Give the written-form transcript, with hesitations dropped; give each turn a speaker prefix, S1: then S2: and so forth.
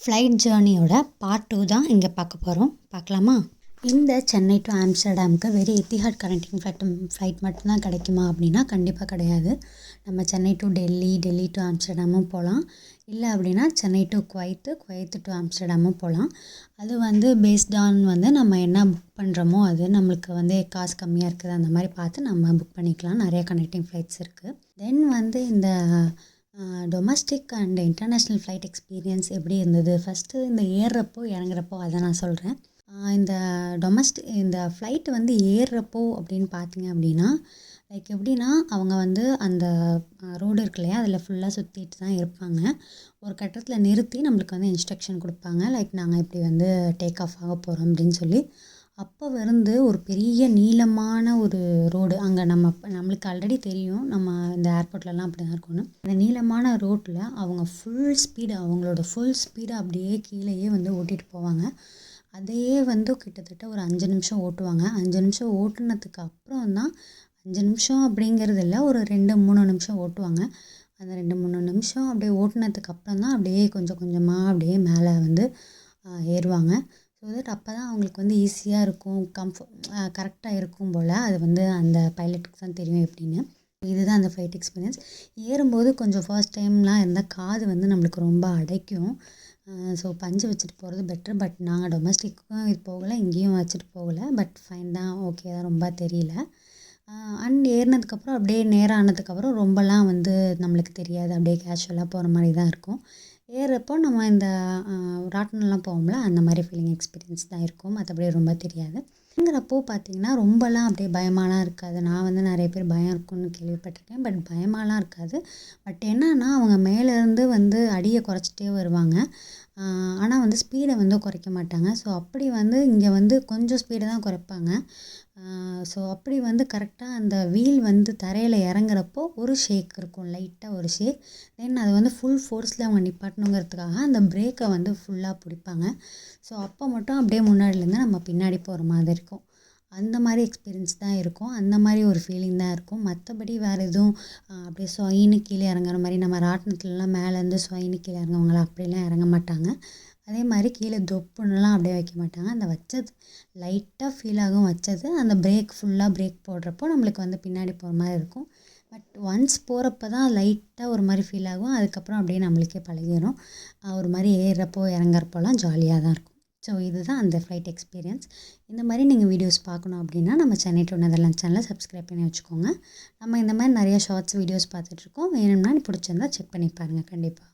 S1: Flight ஜேர்னியோட part 2 தான் இங்கே பார்க்க போகிறோம். பார்க்கலாமா? இந்த சென்னை டு ஆம்ஸ்டர்டாமுக்கு வெறும் எத்திஹாட் கனெக்டிங் ஃப்ளைட் மட்டும்தான் கிடைக்குமா அப்படின்னா கண்டிப்பாக கிடையாது. நம்ம சென்னை டு டெல்லி, டெல்லி டு ஆம்ஸ்டர்டாமும் போகலாம். இல்லை அப்படின்னா சென்னை டு குவைத்து டு ஆம்ஸ்டர்டாமும் போகலாம். அது பேஸ்ட் ஆன் நம்ம என்ன புக் பண்ணுறோமோ அது நம்மளுக்கு காசு கம்மியாக இருக்குது அந்த மாதிரி பார்த்து நம்ம புக் பண்ணிக்கலாம். நிறைய கனெக்டிங் ஃப்ளைட்ஸ் இருக்குது. தென் இந்த domestic and international flight experience எப்படி இருந்தது? ஃபஸ்ட்டு இந்த ஏறுறப்போ இறங்குறப்போ அதை நான் சொல்கிறேன். இந்த ஃப்ளைட்டு ஏறுறப்போ அப்படின்னு பார்த்தீங்க அப்படின்னா எப்படின்னா அவங்க அந்த ரோடு இருக்கு இல்லையா, அதில் ஃபுல்லாக சுற்றிட்டு தான் இருப்பாங்க. ஒரு கட்டத்தில் நிறுத்தி நம்மளுக்கு இன்ஸ்ட்ரக்ஷன் கொடுப்பாங்க. நாங்கள் இப்படி டேக் ஆஃப் ஆக போகிறோம் அப்படின்னு சொல்லி. அப்போ ஒரு பெரிய நீளமான ஒரு ரோடு அங்கே நம்மளுக்கு ஆல்ரெடி தெரியும் நம்ம இந்த ஏர்போர்ட்லலாம் அப்படி தான் இருக்கணும். அந்த நீளமான ரோட்டில் அவங்க அவங்களோட ஃபுல் ஸ்பீடை அப்படியே கீழேயே ஓட்டிகிட்டு போவாங்க. அதையே கிட்டத்தட்ட ஒரு 5 நிமிஷம் ஓட்டுவாங்க. 5 நிமிஷம் ஓட்டுனதுக்கு அப்புறம் தான் 5 நிமிஷம் அப்படிங்கிறது இல்லை, ஒரு 2-3 நிமிஷம் ஓட்டுவாங்க. அந்த 2-3 நிமிஷம் அப்படியே ஓட்டுனதுக்கு அப்புறம் தான் அப்படியே கொஞ்சம் கொஞ்சமாக அப்படியே மேலே ஏறுவாங்க. ஸோ அப்போ தான் அவங்களுக்கு ஈஸியாக இருக்கும், கரெக்டாக இருக்கும் போல். அது அந்த பைலட்டுக்கு தான் தெரியும் எப்படின்னு. இதுதான் அந்த ஃப்ளைட் எக்ஸ்பீரியன்ஸ். ஏறும்போது கொஞ்சம் ஃபர்ஸ்ட் டைம்லாம் இருந்தால் காது நம்மளுக்கு ரொம்ப அடைக்கும். ஸோ பஞ்சு வச்சுட்டு போகிறது பெட்ரு. பட் நாங்கள் டொமஸ்டிக்கும் இது போகலை, இங்கேயும் வச்சுட்டு போகலை. பட் ஃபைன் தான், ஓகே தான், ரொம்ப தெரியல. அண்ட் ஏறினதுக்கப்புறம் அப்படியே நேரம் ஆனதுக்கப்புறம் ரொம்பலாம் நம்மளுக்கு தெரியாது, அப்படியே கேஷுவலாக போகிற மாதிரி தான் இருக்கும். ஏறுறப்போ நம்ம இந்த ராட்டினம்லாம் போவோம்ல, அந்த மாதிரி ஃபீலிங் எக்ஸ்பீரியன்ஸ் தான் இருக்கும். மற்றபடி ரொம்ப தெரியாது. இறங்குறப்போ பார்த்திங்கன்னா ரொம்பலாம் அப்படியே பயமாலாம் இருக்காது. நான் நிறைய பேர் பயம் இருக்குன்னு கேள்விப்பட்டிருக்கேன். பட் பயமாலாம் இருக்காது. பட் என்னன்னா அவங்க மேலேருந்து அடியை குறைச்சிட்டே வருவாங்க. ஆனால் ஸ்பீடை குறைக்க மாட்டாங்க. ஸோ அப்படி இங்கே கொஞ்சம் ஸ்பீடை தான் குறைப்பாங்க. ஸோ அப்படி கரெக்டாக அந்த வீல் தரையில் இறங்குறப்போ ஒரு ஷேக் இருக்கும், லைட்டாக ஒரு ஷேக். தென் அது ஃபுல் ஃபோர்ஸில் அவங்க நிப்பாட்டணுங்கிறதுக்காக அந்த பிரேக்கை ஃபுல்லாக பிடிப்பாங்க. ஸோ அப்போ மட்டும் அப்படியே முன்னாடிலேருந்து நம்ம பின்னாடி போகிற மாதிரி இருக்கும். அந்த மாதிரி எக்ஸ்பீரியன்ஸ் தான் இருக்கும். அந்த மாதிரி ஒரு ஃபீலிங் தான் இருக்கும். மற்றபடி வேறு எதுவும் அப்படியே சொயின்னு கீழே இறங்குற மாதிரி நம்ம ராட்டினத்துலலாம் மேலேருந்து சொயின்னு கீழே இறங்குவாங்களா, அப்படிலாம் இறங்க மாட்டாங்க. அதே மாதிரி கீழே தொப்புன்னெலாம் அப்படியே வைக்க மாட்டாங்க. அந்த வச்சது லைட்டாக ஃபீல் ஆகும். வச்சது அந்த ஃபுல்லாக பிரேக் போடுறப்போ நம்மளுக்கு பின்னாடி போகிற மாதிரி இருக்கும். பட் ஒன்ஸ் போகிறப்ப தான் லைட்டாக ஒரு மாதிரி ஃபீல் ஆகும். அதுக்கப்புறம் அப்படியே நம்மளுக்கே பழகிடும். ஒரு மாதிரி ஏறுறப்போ இறங்குறப்போலாம் ஜாலியாக தான் இருக்கும். ஸோ இதுதான் அந்த ஃப்ளைட் எக்ஸ்பீரியன்ஸ். இந்த மாதிரி நீங்கள் வீடியோஸ் பார்க்கணும் அப்படின்னா நம்ம சென்னை டு நெதர்லாண்ட்ஸ் சேனலை சப்ஸ்கிரைப் பண்ணி வச்சுக்கோங்க. நம்ம இந்த மாதிரி நிறைய ஷார்ட்ஸ் வீடியோஸ் பார்த்துட்ருக்கோம். வேணும்னா பிடிச்சிருந்தா செக் பண்ணி பாருங்கள் கண்டிப்பாக.